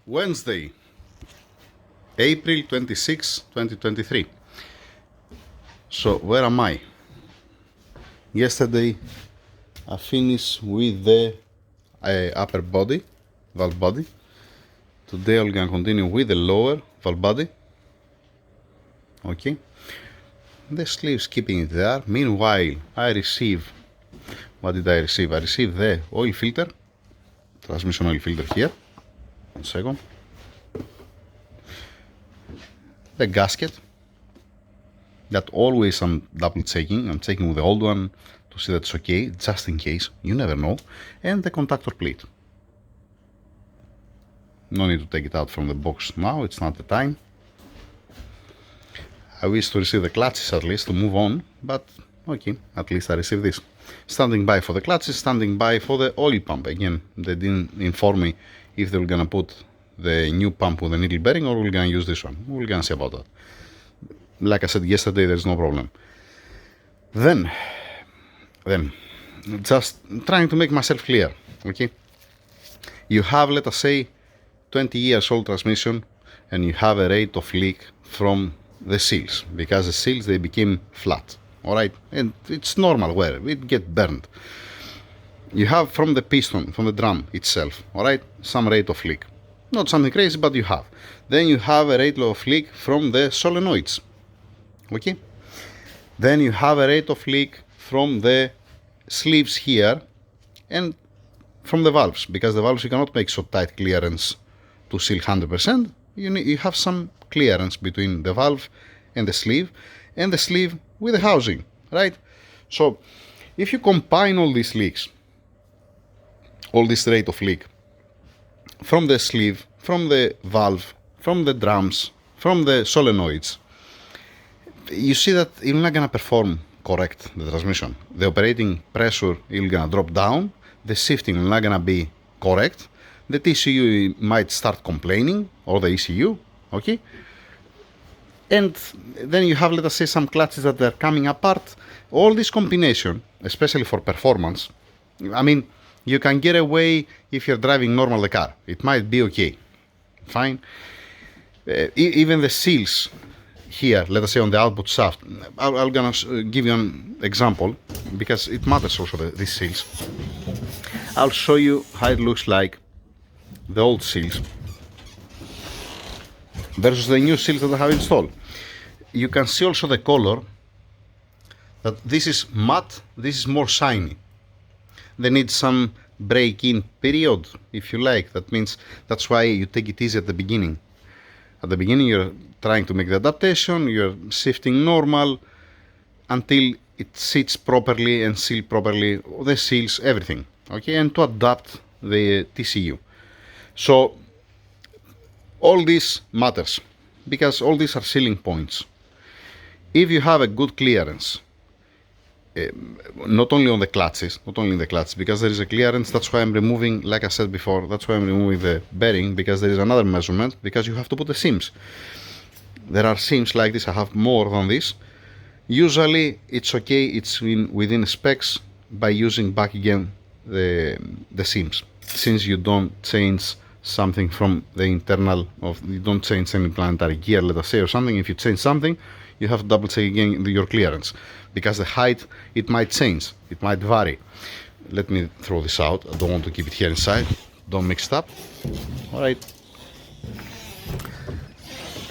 Wednesday, April 26, 2023. So, where am I? Yesterday, I finished with the upper body, valve body. Today, I'm gonna continue with the lower valve body. Okay. The sleeves keeping it there. Meanwhile, I receive. What did I receive? I received the oil filter, transmission oil filter here. 1 second. The gasket that always I'm double checking. I'm checking with the old one to see that it's okay, just in case. You never know. And the contactor plate. No need to take it out from the box now. It's not the time. I wish to receive the clutches at least to move on, but okay, at least I received this. Standing by for the clutches, standing by for the oil pump. Again, they didn't inform me if they were gonna put the new pump with the needle bearing or we're gonna use this one. We're gonna see about that. Like I said yesterday, there's no problem. Then, just trying to make myself clear, okay? You have, let us say, 20 years old transmission and you have a rate of leak from the seals, because the seals, they became flat, all right? And it's normal wear, it get burned. You have from the piston, from the drum itself, all right, some rate of leak. Not something crazy, but you have. Then you have a rate of leak from the solenoids, okay? Then you have a rate of leak from the sleeves here and from the valves, because the valves, you cannot make so tight clearance to seal 100%. You have some clearance between the valve and the sleeve with the housing, right? So if you combine all these leaks, all this rate of leak from the sleeve, from the valve, from the drums, from the solenoids, you see that you're not gonna perform correct the transmission. The operating pressure is gonna drop down, the shifting is not gonna be correct, the TCU might start complaining, or the ECU, okay? And then you have, let us say, some clutches that are coming apart. All this combination, especially for performance, I mean, you can get away if you're driving normal the car. It might be okay, fine. Even the seals here, let us say on the output shaft, I'm gonna give you an example because it matters also, these seals. I'll show you how it looks like, the old seals versus the new seals that I have installed. You can see also the color, that this is matte, this is more shiny. They need some break-in period, if you like. That means that's why you take it easy at the beginning. At the beginning, you're trying to make the adaptation, you're shifting normal until it sits properly and seal properly, the seals, everything, okay, and to adapt the TCU. So all this matters because all these are sealing points. If you have a good clearance, not only in the clutches, because there is a clearance, that's why I'm removing, like I said before, that's why I'm removing the bearing, because there is another measurement, because you have to put the seams. There are seams like this, I have more than this. Usually it's okay, it's within specs by using back again the seams, since you don't change something from the internal of, you don't change any planetary gear, let us say, or something. If you change something, you have to double check again your clearance, because the height, it might change, it might vary. Let me throw this out, I don't want to keep it here inside, don't mix it up. All right,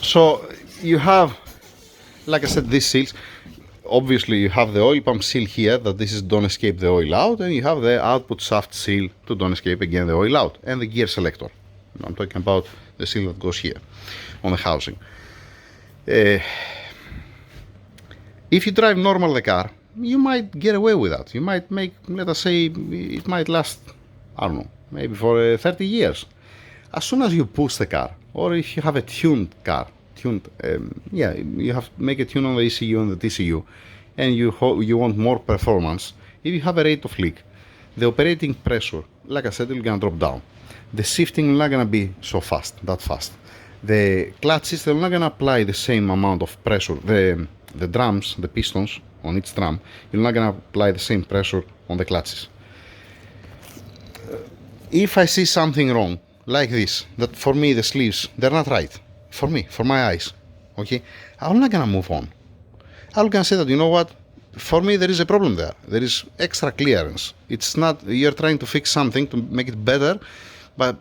so you have, like I said, these seals. Obviously you have the oil pump seal here, that this is don't escape the oil out, and you have the output shaft seal to don't escape again the oil out, and the gear selector. I'm talking about the seal that goes here on the housing. If you drive normal the car, you might get away with that. You might make, let us say, it might last, I don't know, maybe for 30 years. As soon as you push the car, or if you have a tuned car, you have to make a tune on the ECU and the TCU, and you want more performance. If you have a rate of leak, the operating pressure, like I said, it's gonna drop down. The shifting is not gonna be so fast, that fast. The clutches, they're not gonna apply the same amount of pressure. The drums, the pistons on each drum, you're not gonna apply the same pressure on the clutches. If I see something wrong, like this, that for me the sleeves, they're not right. For me, for my eyes. Okay? I'm not gonna move on. I'm gonna say that, you know what? For me, there is a problem there. There is extra clearance. It's not, you're trying to fix something to make it better, but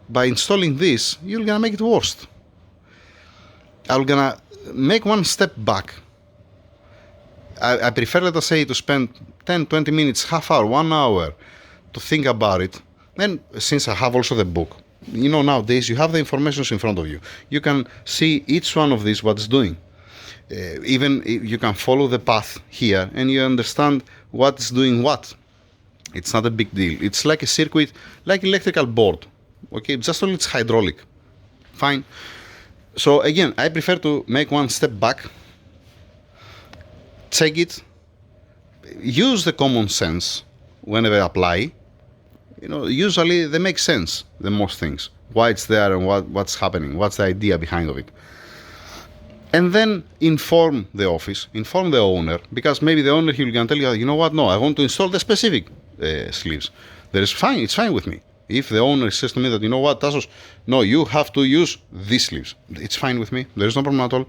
by installing this, you're gonna make it worse. I'm gonna make one step back. I prefer, let us say, to spend 10, 20 minutes, half hour, 1 hour to think about it. And since I have also the book, you know, nowadays you have the information in front of you. You can see each one of these, what it's doing. Even you can follow the path here and you understand what's doing what. It's not a big deal. It's like a circuit, like electrical board. Okay, just only it's hydraulic. Fine. So again, I prefer to make one step back, check it, use the common sense whenever I apply. You know, usually they make sense, the most things. Why it's there and what's happening, what's the idea behind of it. And then inform the office, inform the owner, because maybe the owner, he will tell you, you know what, no, I want to install the specific sleeves. It's fine with me. If the owner says to me that, you know what, Tassos, no, you have to use these sleeves. It's fine with me. There's no problem at all.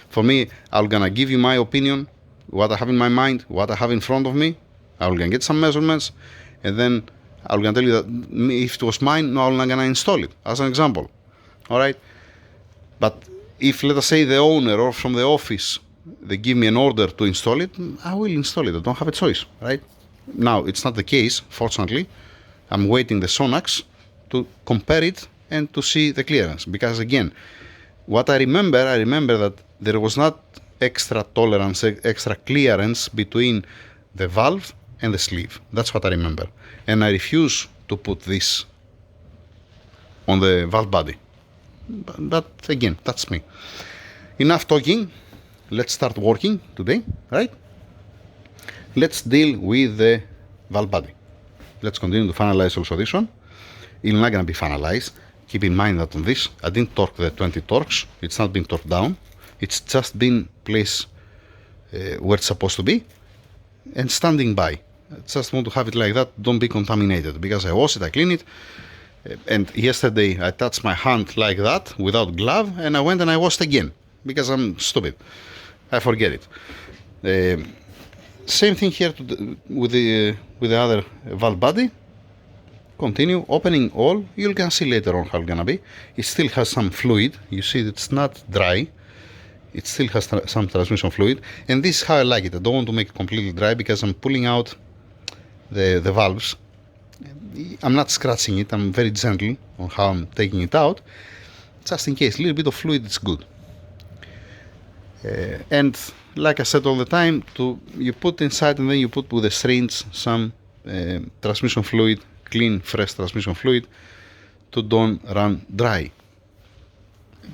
For me, I'm gonna give you my opinion, what I have in my mind, what I have in front of me. I'm gonna get some measurements, and then I'm gonna tell you that if it was mine, no, I'm not gonna install it, as an example. All right? But if, let us say, the owner or from the office, they give me an order to install it, I will install it. I don't have a choice, right? Now, it's not the case, fortunately. I'm waiting the Sonax to compare it and to see the clearance. Because, again, what I remember that there was not extra tolerance, extra clearance between the valve and the sleeve. That's what I remember. And I refuse to put this on the valve body. But again, that's me. Enough talking. Let's start working today, right? Let's deal with the valve body. Let's continue to finalize also this one. It's not going to be finalized. Keep in mind that on this, I didn't torque the 20 torques. It's not been torqued down. It's just been placed where it's supposed to be and standing by. I just want to have it like that. Don't be contaminated, because I wash it, I clean it. And yesterday I touched my hand like that without glove, and I went and I washed again because I'm stupid. I forget it. Same thing here with the other valve body. Continue opening all. You're gonna see later on how it's gonna be. It still has some fluid. You see, it's not dry. It still has some transmission fluid, and this is how I like it. I don't want to make it completely dry because I'm pulling out the valves. I'm not scratching it. I'm very gentle on how I'm taking it out, just in case. A little bit of fluid is good. And like I said all the time, you put inside and then you put with the syringe some transmission fluid, clean, fresh transmission fluid, to don't run dry.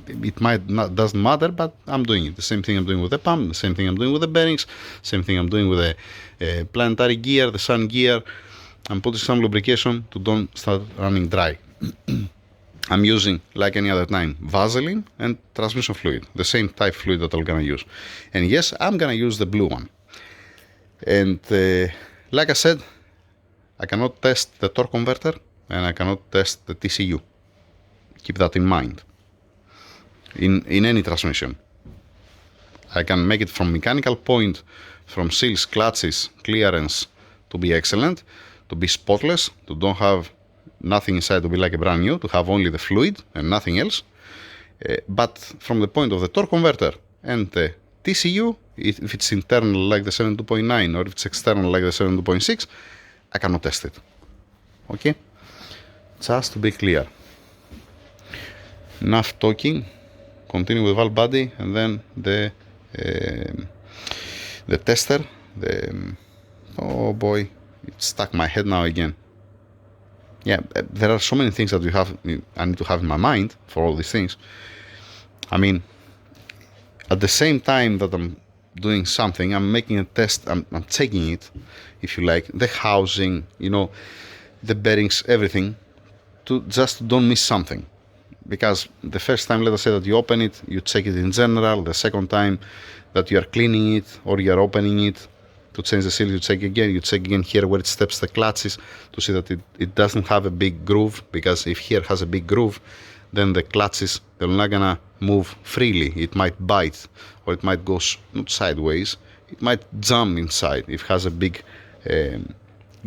It might not, doesn't matter, but I'm doing it. The same thing I'm doing with the pump, the same thing I'm doing with the bearings, same thing I'm doing with the planetary gear, the sun gear. I'm putting some lubrication to don't start running dry. I'm using, like any other time, Vaseline and transmission fluid, the same type fluid that I'm gonna use. And yes, I'm gonna use the blue one. And like I said, I cannot test the torque converter and I cannot test the TCU. Keep that in mind. In any transmission, I can make it from mechanical point, from seals, clutches, clearance to be excellent, to be spotless, to don't have nothing inside, to be like a brand new, to have only the fluid and nothing else. But from the point of the torque converter and the TCU, if it's internal like the 72.9 or if it's external like the 72.6, I cannot test it. Okay? Just to be clear. Enough talking. Continue with valve body and then the tester. Oh boy, it stuck my head now again. Yeah, there are so many things that I need to have in my mind for all these things. I mean, at the same time that I'm doing something, I'm making a test, I'm checking it, if you like, the housing, you know, the bearings, everything, to just don't miss something. Because the first time, let us say that you open it, you check it in general. The second time that you are cleaning it or you are opening it, to change the seal, you check again here where it steps the clutches to see that it doesn't have a big groove, because if here has a big groove, then the clutches, they're not gonna move freely. It might bite, or it might go not sideways, it might jump inside if it has a big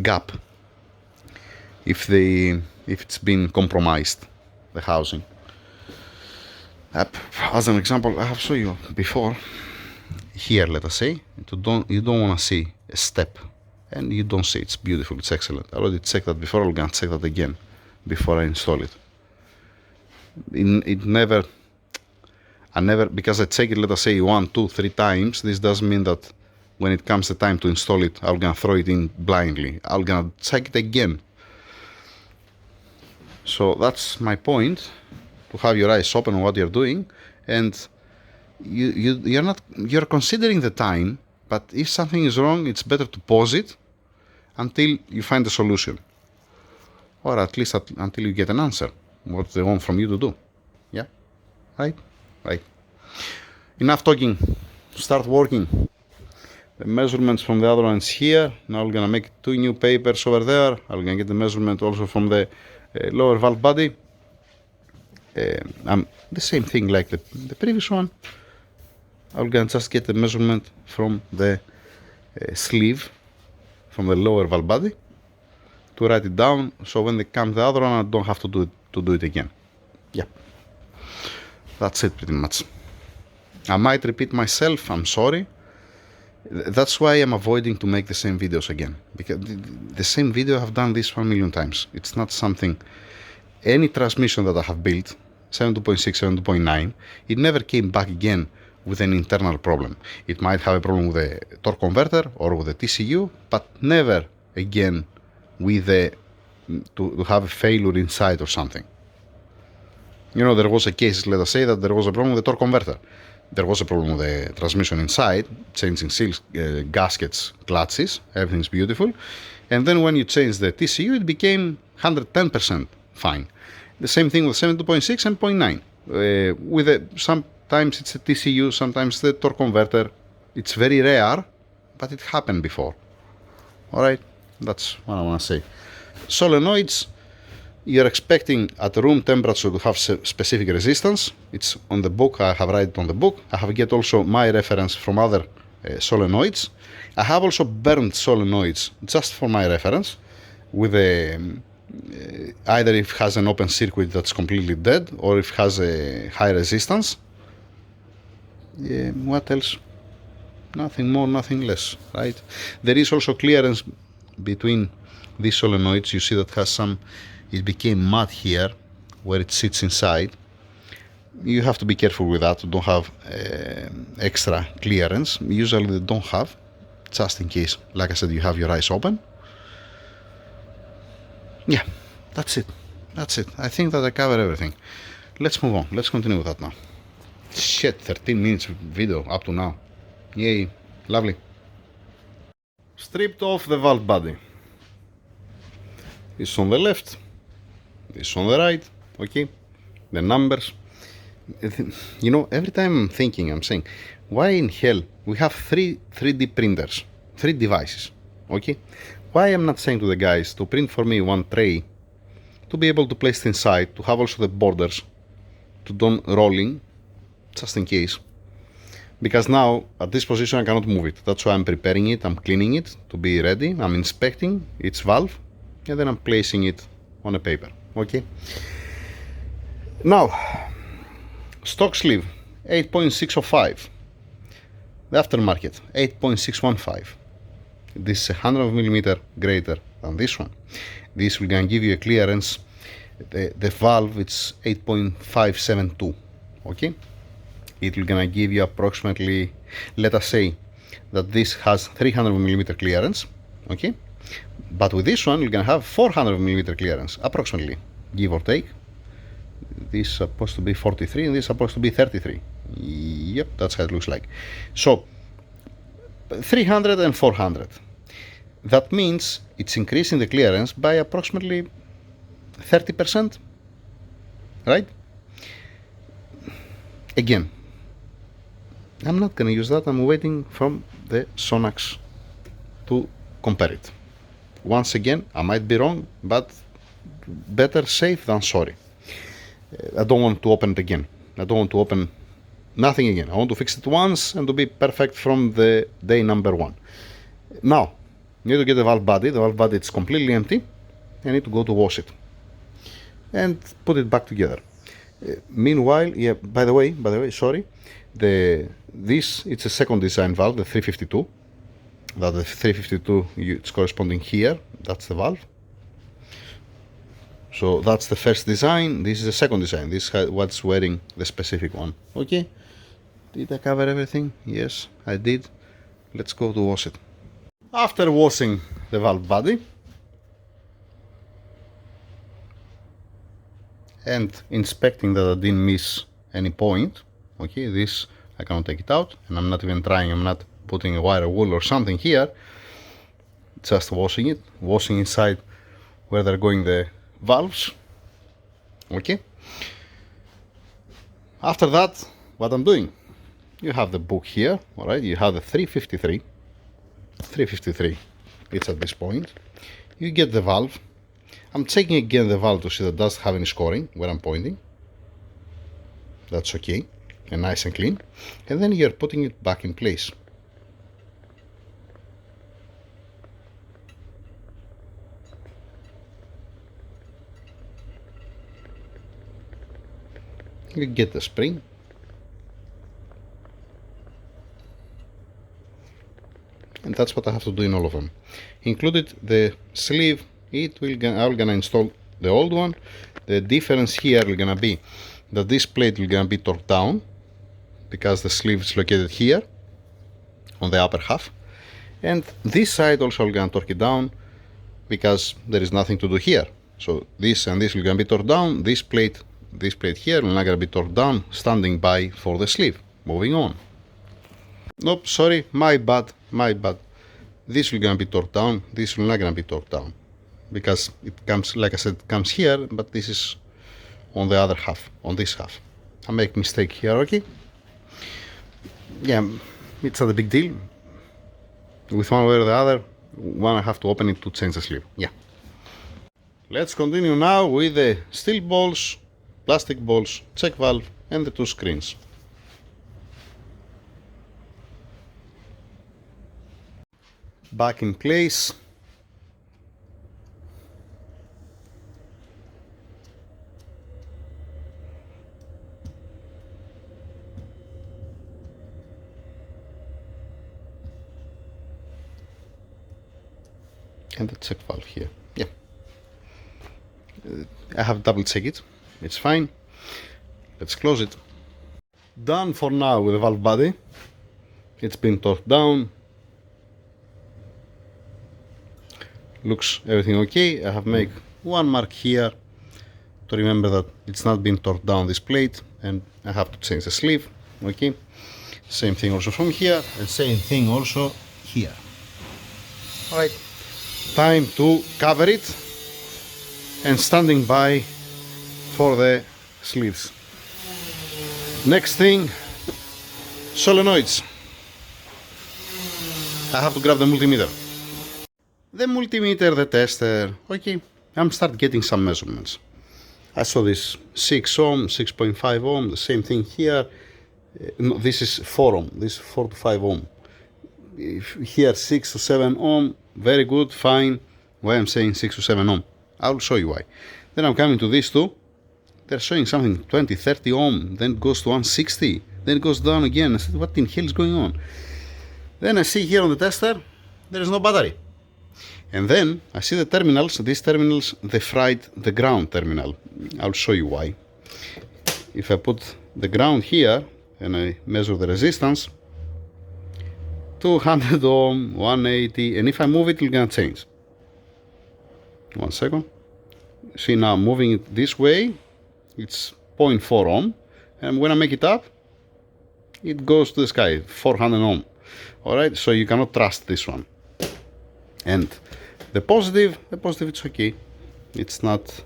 gap, if it's been compromised, the housing. As an example, I have shown you before. Here, let us say, you don't want to see a step, and you don't see. It's beautiful, it's excellent. I already checked that before. I'm gonna check that again before I install it. I never, because I check it, let us say 1, 2, 3 times. This doesn't mean that when it comes the time to install it, I'm gonna throw it in blindly. I'm gonna check it again. So that's my point, to have your eyes open on what you're doing, and you're considering the time, but if something is wrong, it's better to pause it until you find a solution, or at least until you get an answer what they want from you to do. Yeah, right. Enough talking. Start working. The measurements from the other ones here. Now I'm gonna make 2 new papers over there. I'm gonna get the measurement also from the lower valve body. The same thing like the previous one. I'm gonna just get the measurement from the sleeve, from the lower valve body, to write it down, so when they come the other one, I don't have to do it again. Yeah, that's it pretty much. I might repeat myself, I'm sorry. That's why I'm avoiding to make the same videos again, because the same video I've done this 1 million times. It's not something, any transmission that I have built, 7.6, 7.9, it never came back again with an internal problem. It might have a problem with the torque converter or with the TCU, but never again with to have a failure inside or something. You know, there was a case, let us say that there was a problem with the torque converter. There was a problem with the transmission inside, changing seals, gaskets, clutches, everything's beautiful. And then when you change the TCU, it became 110% fine. The same thing with 7.6 and 0.9. Sometimes it's a TCU, sometimes the torque converter. It's very rare, but it happened before. Alright, that's what I want to say. Solenoids, you're expecting at room temperature to have specific resistance. It's on the book, I have written it on the book. I have get also my reference from other solenoids. I have also burned solenoids just for my reference, with either if it has an open circuit that's completely dead, or if it has a high resistance. What else? Nothing more, nothing less, right? There is also clearance between these solenoids. You see that has some, it became mud here where it sits inside. You have to be careful with that, to don't have extra clearance. Usually they don't have, just in case, like I said, you have your eyes open. Yeah, that's it. I think that I covered everything. Let's move on. Let's continue with that now. Shit, 13 minutes video up to now. Yay, lovely. Stripped off the valve body. This on the left, this on the right, okay? The numbers. You know, every time I'm saying, why in hell we have 3D printers, 3 devices, okay? Why I'm not saying to the guys to print for me 1 tray, to be able to place it inside, to have also the borders, to do rolling, just in case. Because now, at this position, I cannot move it. That's why I'm preparing it, I'm cleaning it to be ready, I'm inspecting its valve, and then I'm placing it on a paper, okay? Now, stock sleeve, 8.605. The aftermarket, 8.615. This is 100mm greater than this one. This will gonna give you a clearance. The valve, it's 8.572, okay? It will gonna give you approximately, let us say that this has 300mm clearance, okay? But with this one, you're gonna have 400mm clearance, approximately, give or take. This is supposed to be 43 and this is supposed to be 33. Yep, that's how it looks like. So 300 and 400. That means it's increasing the clearance by approximately 30%, right? Again, I'm not gonna use that. I'm waiting from the Sonax to compare it. Once again, I might be wrong, but better safe than sorry. I don't want to open it again. I don't want to open nothing again. I want to fix it once and to be perfect from the day number one. Now, you need to get the valve body. The valve body is completely empty. I need to go to wash it and put it back together. Meanwhile, yeah. By the way, sorry. This it's a second design valve, the 352. That the 352 it's corresponding here. That's the valve. So that's the first design. This is the second design. This is what's wearing the specific one. Okay. Did I cover everything? Yes, I did. Let's go to wash it. After washing the valve body and inspecting that I didn't miss any point, okay, this I cannot take it out, and I'm not even trying. I'm not putting a wire wool or something here. Just washing it, washing inside where they're going the valves. Okay. After that, what I'm doing, you have the book here, all right. You have the 353. It's at this point. You get the valve. I'm checking again the valve to see that it doesn't have any scoring where I'm pointing. That's okay and nice and clean. And then you're putting it back in place. You get the spring. And that's what I have to do in all of them. Included the sleeve. I'm gonna install the old one. The difference here is gonna be that this plate is gonna be torqued down because the sleeve is located here on the upper half, and this side also I'm gonna torque it down because there is nothing to do here. So this and this will gonna be torqued down. This plate here will not gonna be torqued down, standing by for the sleeve. Moving on. Nope, sorry, my bad. This will gonna be torqued down. This will not gonna be torqued down because it comes, like I said, it comes here, but this is on the other half, on this half. I make mistake here, okay? Yeah, it's not a big deal. With one way or the other, I have to open it to change the sleeve. Yeah. Let's continue now with the steel balls, plastic balls, check valve, and the two screens. Back in place. And the check valve here. Yeah. I have double checked it. It's fine. Let's close it. Done for now with the valve body. It's been torqued down. Looks everything okay. I have made one mark here to remember that it's not been torqued down, this plate, and I have to change the sleeve. Okay. Same thing also from here, and same thing also here. All right. Time to cover it and standing by for the sleeves. Next thing, solenoids. I have to grab the multimeter. The multimeter, the tester. Okay, I'm start getting some measurements. I saw this 6 ohm, 6.5 ohm, the same thing here. No, this is 4 ohm, this is 4 to 5 ohm. Here 6 to 7 ohm, very good, fine. Why I'm saying 6 to 7 ohm? I'll show you why. Then I'm coming to these two. They're showing something 20, 30 ohm, then it goes to 160, then it goes down again. I said, what in hell is going on? Then I see here on the tester, there is no battery. And then I see the terminals, these terminals, they fried the ground terminal. I'll show you why. If I put the ground here and I measure the resistance, 200 ohm, 180, and if I move it, it's gonna change. 1 second. See now, moving it this way, it's 0.4 ohm, and when I make it up, it goes to the sky, 400 ohm. Alright, so you cannot trust this one. And the positive, it's okay. It's not,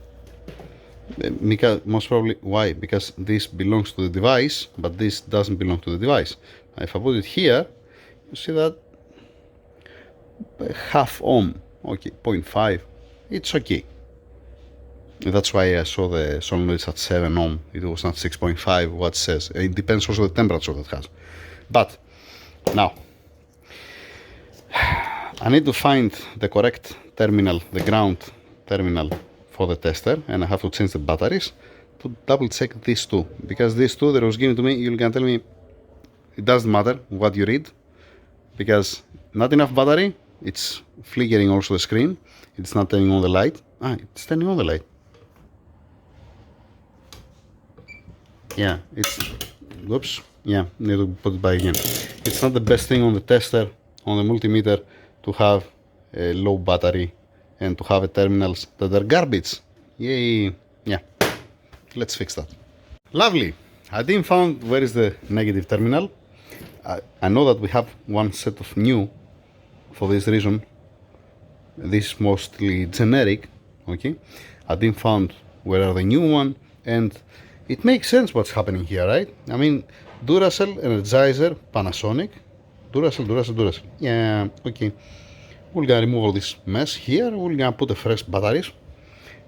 most probably, why? Because this belongs to the device, but this doesn't belong to the device. Now, if I put it here, you see that half ohm, okay, 0.5, it's okay. That's why I saw the solenoids at 7 ohm, it was not 6.5, what says. It depends also the temperature that has. But now, I need to find the correct terminal, the ground terminal for the tester, and I have to change the batteries to double check these two, because these two that was given to me, you can tell me it doesn't matter what you read, because not enough battery, it's flickering also the screen, it's not turning on the light. It's turning on the light. Yeah, it's, whoops, yeah, need to put it back again. It's not the best thing on the tester, on the multimeter, to have a low battery and to have terminals that are garbage. Yay, yeah, let's fix that. Lovely, I didn't find where is the negative terminal. I know that we have one set of new for this reason. This mostly generic, okay. I didn't find where are the new one, and it makes sense what's happening here, right? I mean, Duracell, Energizer, Panasonic, Duracell. Yeah, okay. We're gonna remove all this mess here. We're gonna put the fresh batteries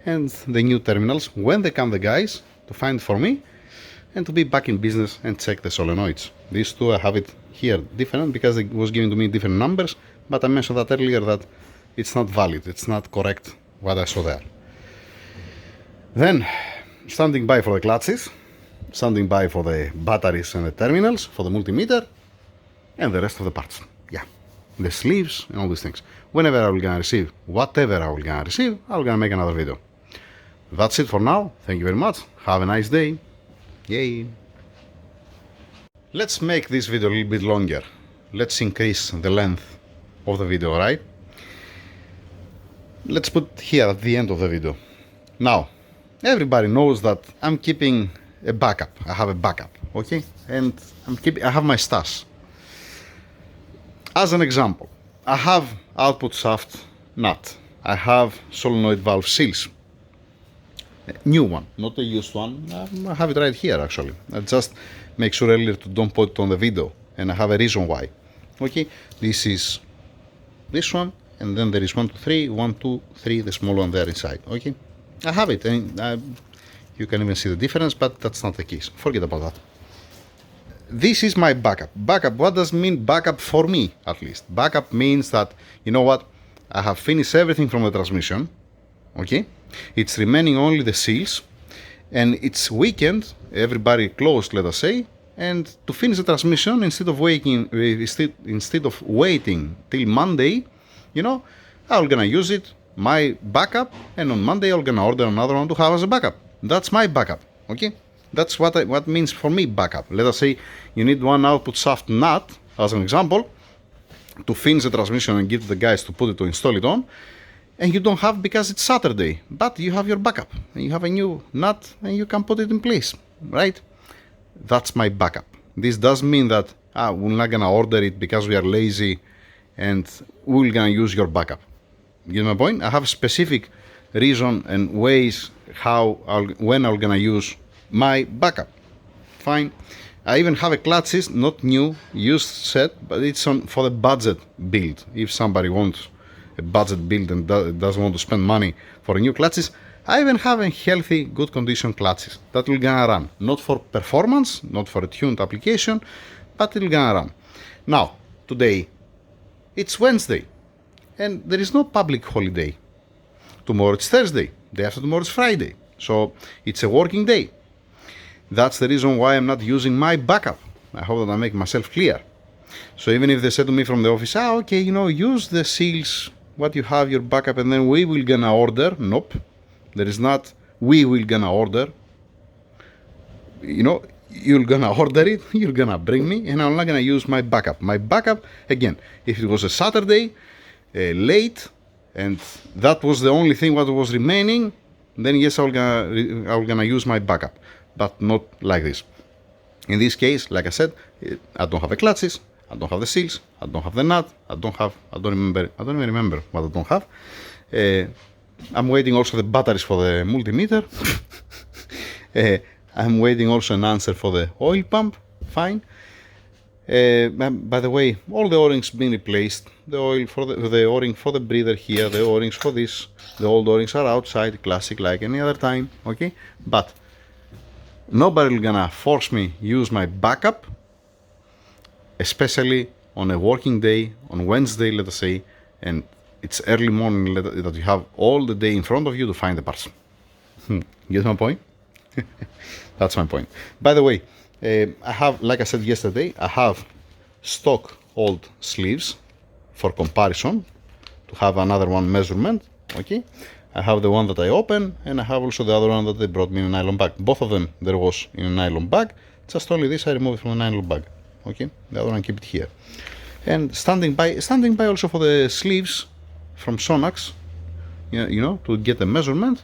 and the new terminals when they come, the guys, to find for me and to be back in business and check the solenoids. These two, I have it here different because it was given to me different numbers, but I mentioned that earlier that it's not valid, it's not correct what I saw there. Then, standing by for the clutches, standing by for the batteries and the terminals, for the multimeter, and the rest of the parts. Yeah, the sleeves and all these things. Whenever I will gonna receive whatever I will gonna receive, I will gonna make another video. That's it for now. Thank you very much. Have a nice day. Yay. Let's make this video a little bit longer. Let's increase the length of the video, right? Let's put here at the end of the video. Now, everybody knows that I'm keeping a backup. I have a backup, okay? And I have my stash. As an example, I have output shaft nut. I have solenoid valve seals. A new one, not a used one. I have it right here actually. I just make sure earlier to don't put it on the video, and I have a reason why. Okay, this is this one, and then there is 1, 2, 3, 1, 2, 3, the small one there inside. Okay, I have it, and you can even see the difference, but that's not the case. Forget about that. This is my backup. Backup, what does mean backup for me, at least? Backup means that, you know what, I have finished everything from the transmission, okay? It's remaining only the seals, and it's weekend, everybody closed, let us say, and to finish the transmission, instead of waiting till Monday, you know, I'm gonna use it, my backup, and on Monday I'm gonna order another one to have as a backup. That's my backup, okay? That's what means for me backup. Let us say you need one output shaft nut, as an example, to finish the transmission and give the guys to put it, to install it on, and you don't have because it's Saturday, but you have your backup, and you have a new nut, and you can put it in place, right? That's my backup. This does mean that we're not gonna order it because we are lazy, and we're gonna use your backup. You get my point? I have a specific reason and ways when I'm gonna use my backup. Fine. I even have a clutches, not new, used set, but it's on for the budget build. If somebody wants a budget build and doesn't want to spend money for a new clutches, I even have a healthy, good condition clutches that will gonna run. Not for performance, not for a tuned application, but it'll gonna run. Now, today, it's Wednesday, and there is no public holiday. Tomorrow it's Thursday, day after tomorrow it's Friday, so it's a working day. That's the reason why I'm not using my backup. I hope that I make myself clear. So even if they said to me from the office, okay, you know, use the seals, what you have, your backup, and then we will gonna order. Nope. There is not, we will gonna order. You know, you're gonna order it, you're gonna bring me, and I'm not gonna use my backup. My backup, again, if it was a Saturday, late, and that was the only thing what was remaining, then yes, I'm gonna use my backup. But not like this. In this case, like I said, I don't have the clutches, I don't have the seals, I don't have the nut, I don't even remember what I don't have. I'm waiting also the batteries for the multimeter. I'm waiting also an answer for the oil pump, fine. By the way, all the O-rings been replaced. The oil for the O-ring for the breather here, the O-rings for this, the old O-rings are outside, classic like any other time, okay? But nobody gonna force me use my backup, especially on a working day, on Wednesday, let us say, and it's early morning that you have all the day in front of you to find the parts. Get my point? That's my point. By the way, I have, like I said yesterday, I have stock old sleeves for comparison to have another one measurement. Okay, I have the one that I open, and I have also the other one that they brought me in a nylon bag. Both of them there was in a nylon bag. Just only this I removed from a nylon bag. Okay, the other one I keep it here. And standing by also for the sleeves from Sonax, you know, to get the measurement,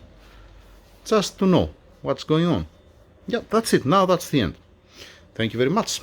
just to know what's going on. Yeah, that's it. Now that's the end. Thank you very much.